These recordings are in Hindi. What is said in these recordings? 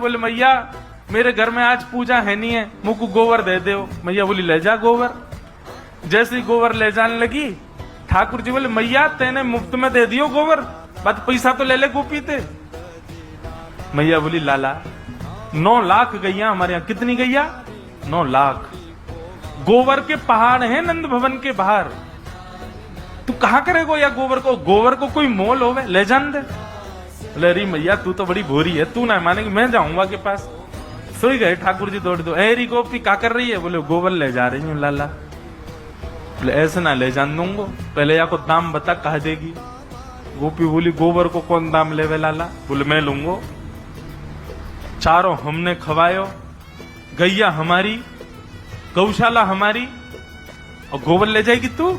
बोले मैया मेरे घर में आज पूजा है नहीं है, मुझको गोबर दे दो। मैया बोली ले जा गोबर। जैसे ही गोबर ले जाने लगी, ठाकुर जी बोले मैया तेने मुफ्त में दे दियो गोबर, बात पैसा तो ले ले गोपी ते। मैया बोली लाला 9 लाख गैया हमारे यहाँ। कितनी गैया? 9 लाख। गोबर के पहाड़ हैं नंद भवन के बाहर, तू कहां करेगो या गोबर को? गोबर को कोई मोल होवे, ले जान दे। बोले अरे मैया तू तो बड़ी भोरी है, तू ना मानेगी, मैं जाऊंगा के पास। सोई गए ठाकुर जी दौड़ दो। अरे गोपी क्या कर रही है? बोले गोबर ले जा रही हूँ लाला। बोले ऐसे ना ले जान दूंगो, पहले या को दाम बता कहा देगी। गोपी बोली गोबर को कौन दाम लेवे लाला? बोले मैं लूंगो। चारों हमने खवायो, गैया हमारी, गौशाला हमारी, और गोबर ले जाएगी तू?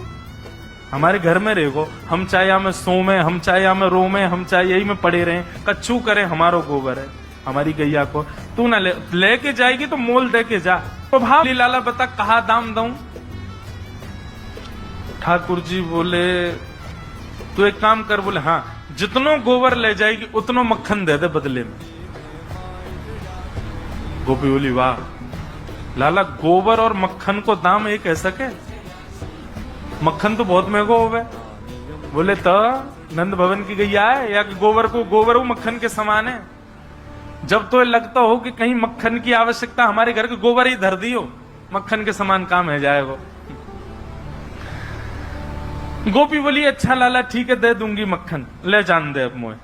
हमारे घर में रहेगो, हम चाहे या में सो में, हम चाहे या में रो में, हम चाहे यही में पड़े रहे, कच्चू करे, हमारो गोबर है, हमारी गैया को तू ना लेके जाएगी तो मोल दे के जा। तो भाव लाला बता कहा दाम दूं? ठाकुर जी बोले तू एक काम कर। बोले हाँ, जितनो गोबर ले जाएगी उतनो मक्खन दे दे बदले में। गोपी बोली वाह लाला, गोबर और मक्खन को दाम एक ऐसा के? मक्खन तो बहुत महंगा होवे। बोले तो नंद भवन की गैया है या कि गोबर को गोबर वो मक्खन के समान है? जब तो लगता हो कि कहीं मक्खन की आवश्यकता, हमारे घर के गोबर ही धर दियो, मक्खन के समान काम है जाए वो। गोपी बोली अच्छा लाला ठीक है दे दूंगी मक्खन, ले जान दे अब मोए।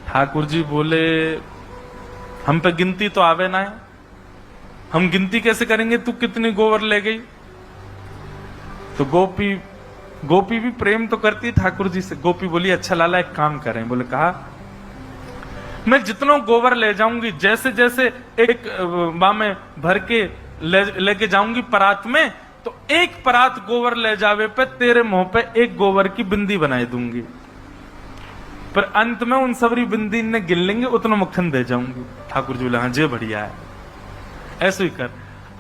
ठाकुर जी बोले हम पे गिनती तो आवे ना है, हम गिनती कैसे करेंगे तू कितनी गोबर ले गई? तो गोपी भी प्रेम तो करती ठाकुर जी से। गोपी बोली अच्छा लाला एक काम करें। बोले कहा मैं जितनो गोबर ले जाऊंगी, जैसे जैसे एक बा में भर के लेके जाऊंगी परात में, तो एक परात गोबर ले जावे पे तेरे मुंह पे एक गोबर की बिंदी बनाई दूंगी। पर अंत में उन सबरी बिंदी ने गिन लेंगे, उतना मक्खन दे जाऊंगी। ठाकुर जी बोले हाँ जे बढ़िया है, ऐसे ही कर।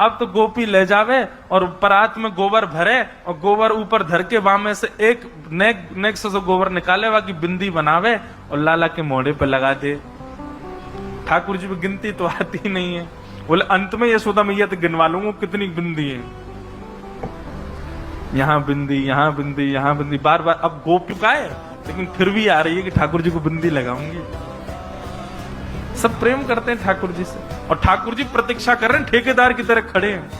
अब तो गोपी ले जावे और परात में गोबर भरे और गोबर ऊपर धर के बामे से एक नेक से गोबर निकाले, बाकी बिंदी बनावे और लाला के मोढ़े पे लगा दे। ठाकुर जी में गिनती तो आती नहीं है। बोले अंत में यशोदा मैया तो गिनवा लूंगा कितनी बिंदी है, यहाँ बिंदी, यहाँ बिंदी, यहाँ बिंदी, बार बार। अब गोपी का है लेकिन फिर भी आ रही है कि ठाकुर जी को बिंदी लगाऊंगी। सब प्रेम करते हैं ठाकुर जी से, और ठाकुर जी प्रतीक्षा कर रहे हैं, ठेकेदार की तरह खड़े हैं।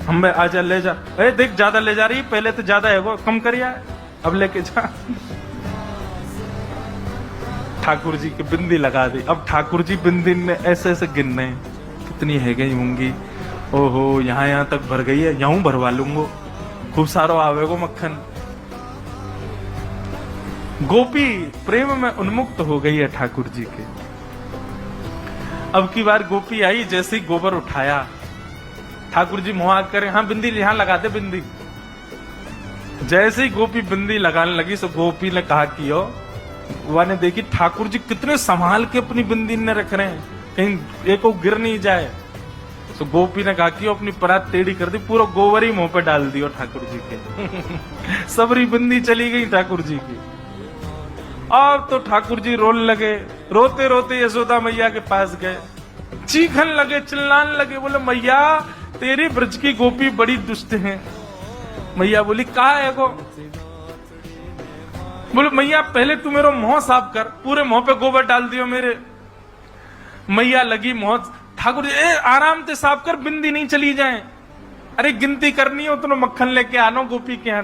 हम आजा ले जा, अरे देख ज्यादा ले जा रही है, पहले तो ज्यादा है वो, कम करिए अब लेके जा। ठाकुर जी की बिंदी लगा दी। अब ठाकुर जी बिंदी में ऐसे ऐसे गिनने कितनी है गई होंगी। ओहो यहाँ तक भर गई है, यूं भरवा लूंगो, खूब सारो आवेगो मक्खन। गोपी प्रेम में उन्मुक्त हो गई है ठाकुर जी के। अब की बार गोपी आई, जैसे ही गोबर उठाया, ठाकुर जी मुंह करें हाँ बिंदी यहां लगा दे बिंदी। जैसे ही गोपी बिंदी लगाने लगी, सो गोपी ने कहा कि वह ने देखी ठाकुर जी कितने संभाल के अपनी बिंदी ने रख रहे हैं, कहीं एक को गिर नहीं जाए। तो गोपी ने कहा कि अपनी परात टेढ़ी कर दी, पूरा गोबर ही मुंह पे डाल दियो ठाकुर जी के। सबरी बिंदी चली गई ठाकुर जी की। अब तो ठाकुर जी रोने लगे, रोते रोते यशोदा मैया के पास गए, चीखने लगे, चिल्लाने लगे। बोले मैया तेरी ब्रज की गोपी बड़ी दुष्ट है। मैया बोली कहा है गो? बोले मैया पहले तू मेरा मुंह साफ कर, पूरे मुंह पे गोबर डाल दियो मेरे। मैया लगी मुंह, ठाकुर जी आराम से साफ कर, बिंदी नहीं चली जाए। अरे गिनती करनी हो तो मक्खन लेके आनो गोपी के यहाँ।